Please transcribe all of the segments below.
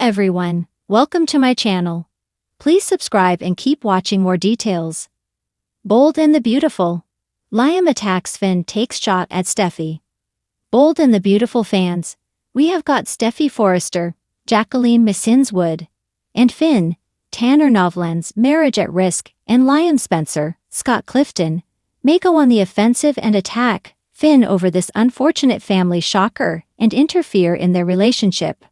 everyone, welcome to my channel. Please subscribe and keep watching more details. Bold and the Beautiful. Liam attacks Finn, takes shot at Steffy. Bold and the Beautiful fans, we have got Steffy Forrester, Jacqueline Missinswood, and Finn, Tanner Novlan's marriage at risk, and Liam Spencer, Scott Clifton, may go on the offensive and attack Finn over this unfortunate family shocker and interfere in their relationship.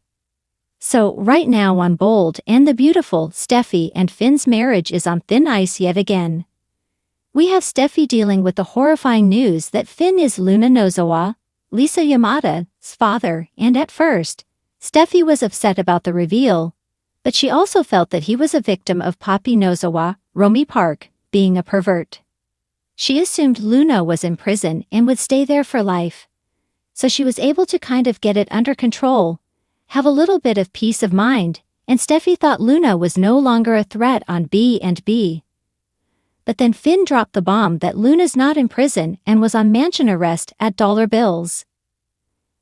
So right now on Bold and the Beautiful, Steffy and Finn's marriage is on thin ice yet again. We have Steffy dealing with the horrifying news that Finn is Luna Nozawa, Lisa Yamada's father, and at first, Steffy was upset about the reveal, but she also felt that he was a victim of Poppy Nozawa, Romy Park, being a pervert. She assumed Luna was in prison and would stay there for life. So she was able to kind of get it under control, have a little bit of peace of mind, and Steffy thought Luna was no longer a threat on B&B. But then Finn dropped the bomb that Luna's not in prison and was on mansion arrest at dollar bills.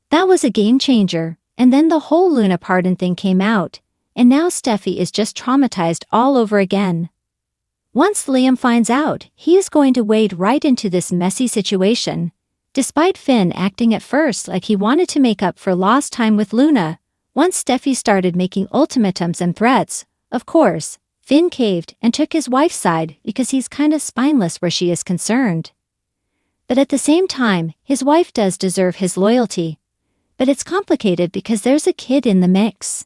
That was a game changer, and then the whole Luna pardon thing came out, and now Steffy is just traumatized all over again. Once Liam finds out, he is going to wade right into this messy situation. Despite Finn acting at first like he wanted to make up for lost time with Luna, once Steffy started making ultimatums and threats, of course, Finn caved and took his wife's side because he's kind of spineless where she is concerned. But at the same time, his wife does deserve his loyalty. But it's complicated because there's a kid in the mix.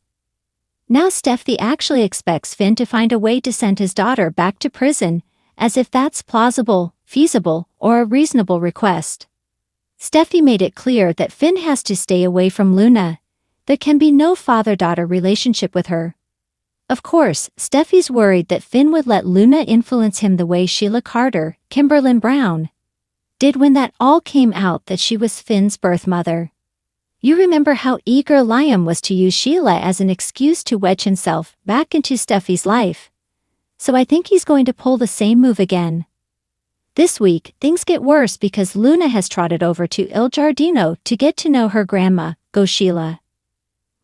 Now Steffy actually expects Finn to find a way to send his daughter back to prison, as if that's plausible, feasible, or a reasonable request. Steffy made it clear that Finn has to stay away from Luna. There can be no father-daughter relationship with her. Of course, Steffy's worried that Finn would let Luna influence him the way Sheila Carter, Kimberlyn Brown, did when that all came out that she was Finn's birth mother. You remember how eager Liam was to use Sheila as an excuse to wedge himself back into Steffy's life. So I think he's going to pull the same move again. This week, things get worse because Luna has trotted over to Il Giardino to get to know her grandma, Go Sheila.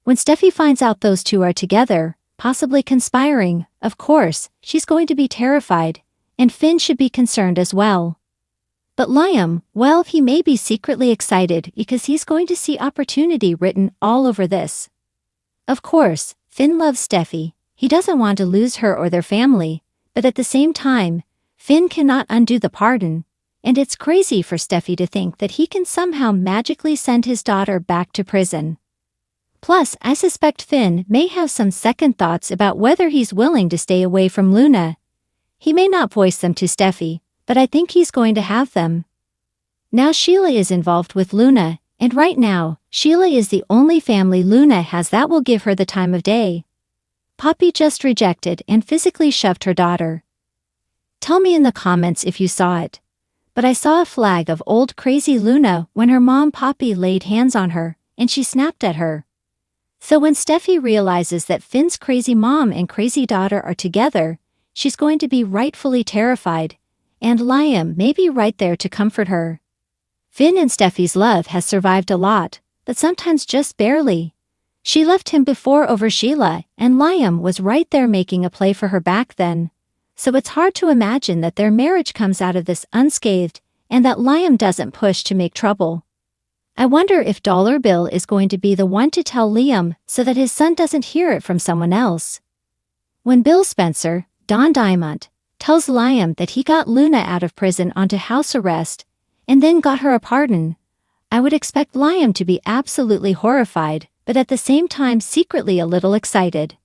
When Steffy finds out those two are together, possibly conspiring, of course, she's going to be terrified, and Finn should be concerned as well. But Liam, well, he may be secretly excited because he's going to see opportunity written all over this. Of course, Finn loves Steffy, he doesn't want to lose her or their family, but at the same time, Finn cannot undo the pardon, and it's crazy for Steffy to think that he can somehow magically send his daughter back to prison. Plus, I suspect Finn may have some second thoughts about whether he's willing to stay away from Luna. He may not voice them to Steffy, but I think he's going to have them. Now Sheila is involved with Luna, and right now, Sheila is the only family Luna has that will give her the time of day. Poppy just rejected and physically shoved her daughter. Tell me in the comments if you saw it. But I saw a flag of old crazy Luna when her mom Poppy laid hands on her, and she snapped at her. So when Steffy realizes that Finn's crazy mom and crazy daughter are together, she's going to be rightfully terrified, and Liam may be right there to comfort her. Finn and Steffy's love has survived a lot, but sometimes just barely. She left him before over Sheila, and Liam was right there making a play for her back then. So it's hard to imagine that their marriage comes out of this unscathed, and that Liam doesn't push to make trouble. I wonder if Dollar Bill is going to be the one to tell Liam so that his son doesn't hear it from someone else. When Bill Spencer, Don Diamond, tells Liam that he got Luna out of prison onto house arrest, and then got her a pardon, I would expect Liam to be absolutely horrified, but at the same time secretly a little excited.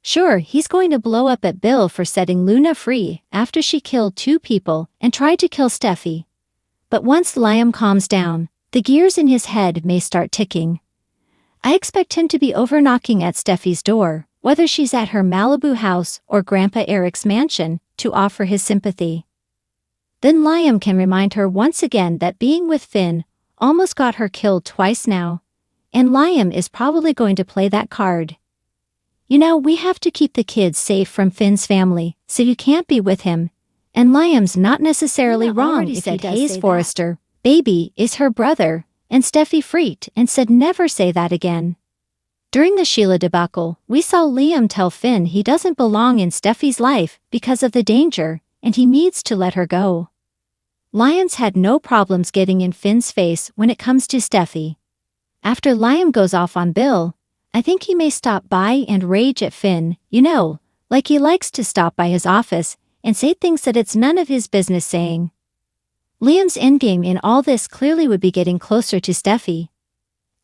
Sure, he's going to blow up at Bill for setting Luna free after she killed 2 people and tried to kill Steffy. But once Liam calms down, the gears in his head may start ticking. I expect him to be over knocking at Steffy's door, whether she's at her Malibu house or Grandpa Eric's mansion, to offer his sympathy. Then Liam can remind her once again that being with Finn almost got her killed twice now, and Liam is probably going to play that card. You know, we have to keep the kids safe from Finn's family, so you can't be with him, and Liam's not necessarily wrong if he does Forrester, baby, is her brother, and Steffy freaked and said never say that again. During the Sheila debacle, we saw Liam tell Finn he doesn't belong in Steffy's life because of the danger, and he needs to let her go. Liam's had no problems getting in Finn's face when it comes to Steffy. After Liam goes off on Bill, I think he may stop by and rage at Finn, like he likes to stop by his office and say things that it's none of his business saying. Liam's endgame in all this clearly would be getting closer to Steffy.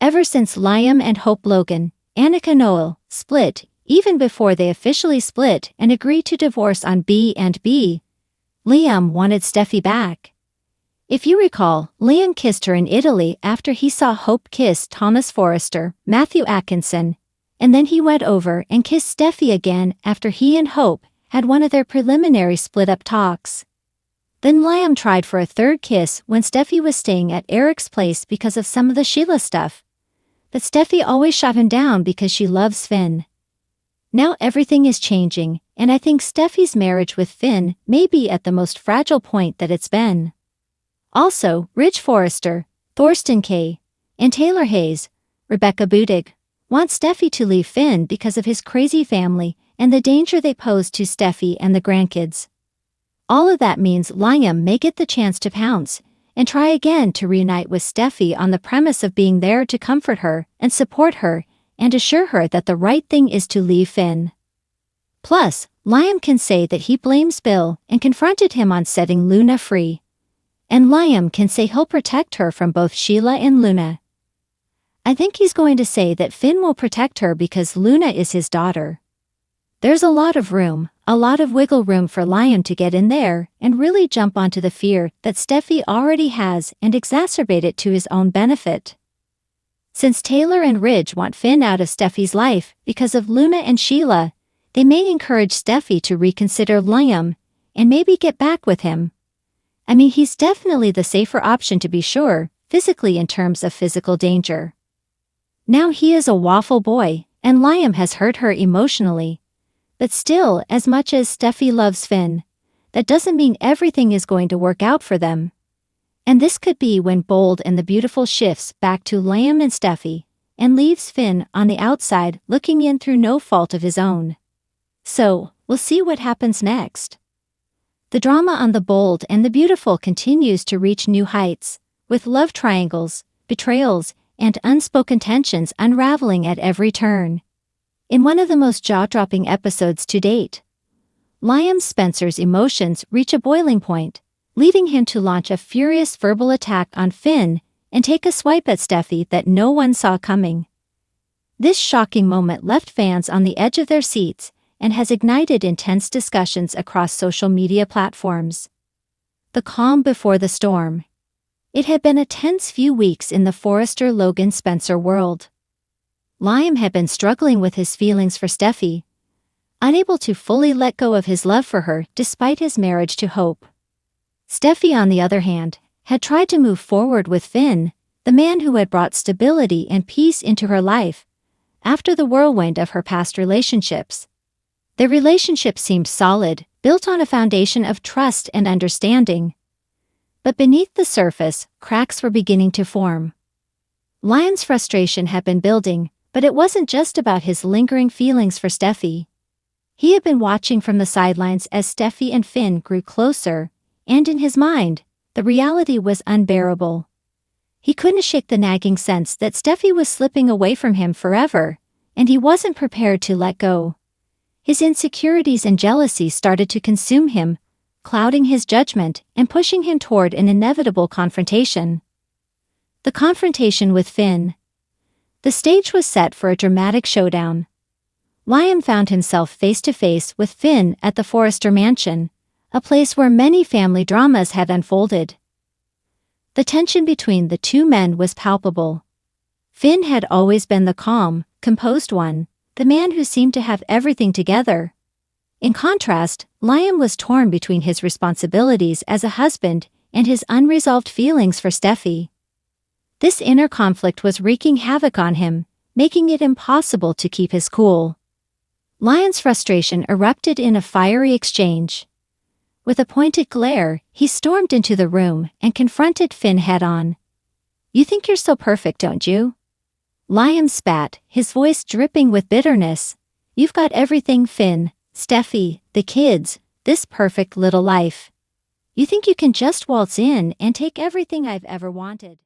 Ever since Liam and Hope Logan, Annika Noel, split, even before they officially split and agreed to divorce on B&B, Liam wanted Steffy back. If you recall, Liam kissed her in Italy after he saw Hope kiss Thomas Forrester, Matthew Atkinson, and then he went over and kissed Steffy again after he and Hope had one of their preliminary split-up talks. Then Liam tried for a third kiss when Steffy was staying at Eric's place because of some of the Sheila stuff. But Steffy always shot him down because she loves Finn. Now everything is changing, and I think Steffy's marriage with Finn may be at the most fragile point that it's been. Also, Ridge Forrester, Thorsten Kaye, and Taylor Hayes, Rebecca Budig, want Steffy to leave Finn because of his crazy family and the danger they pose to Steffy and the grandkids. All of that means Liam may get the chance to pounce and try again to reunite with Steffy on the premise of being there to comfort her and support her and assure her that the right thing is to leave Finn. Plus, Liam can say that he blames Bill and confronted him on setting Luna free. And Liam can say he'll protect her from both Sheila and Luna. I think he's going to say that Finn will protect her because Luna is his daughter. There's a lot of wiggle room for Liam to get in there and really jump onto the fear that Steffy already has and exacerbate it to his own benefit. Since Taylor and Ridge want Finn out of Steffy's life because of Luna and Sheila, they may encourage Steffy to reconsider Liam and maybe get back with him. I mean, he's definitely the safer option to be sure, physically in terms of physical danger. Now he is a waffle boy, and Liam has hurt her emotionally. But still, as much as Steffy loves Finn, that doesn't mean everything is going to work out for them. And this could be when Bold and the Beautiful shifts back to Liam and Steffy, and leaves Finn on the outside looking in through no fault of his own. So, we'll see what happens next. The drama on the Bold and the Beautiful continues to reach new heights, with love triangles, betrayals, and unspoken tensions unraveling at every turn. In one of the most jaw-dropping episodes to date, Liam Spencer's emotions reach a boiling point, leading him to launch a furious verbal attack on Finn and take a swipe at Steffy that no one saw coming. This shocking moment left fans on the edge of their seats and has ignited intense discussions across social media platforms. The calm before the storm. It had been a tense few weeks in the Forrester-Logan-Spencer world. Liam had been struggling with his feelings for Steffy, unable to fully let go of his love for her despite his marriage to Hope. Steffy, on the other hand, had tried to move forward with Finn, the man who had brought stability and peace into her life, after the whirlwind of her past relationships. Their relationship seemed solid, built on a foundation of trust and understanding. But beneath the surface, cracks were beginning to form. Liam's frustration had been building, but it wasn't just about his lingering feelings for Steffy. He had been watching from the sidelines as Steffy and Finn grew closer, and in his mind, the reality was unbearable. He couldn't shake the nagging sense that Steffy was slipping away from him forever, and he wasn't prepared to let go. His insecurities and jealousy started to consume him, clouding his judgment and pushing him toward an inevitable confrontation. The confrontation with Finn. The stage was set for a dramatic showdown. Liam found himself face-to-face with Finn at the Forrester mansion, a place where many family dramas had unfolded. The tension between the two men was palpable. Finn had always been the calm, composed one, the man who seemed to have everything together. In contrast, Liam was torn between his responsibilities as a husband and his unresolved feelings for Steffy. This inner conflict was wreaking havoc on him, making it impossible to keep his cool. Liam's frustration erupted in a fiery exchange. With a pointed glare, he stormed into the room and confronted Finn head-on. "You think you're so perfect, don't you? Liam spat, his voice dripping with bitterness. You've got everything, Finn, Steffy, the kids, this perfect little life. You think you can just waltz in and take everything I've ever wanted.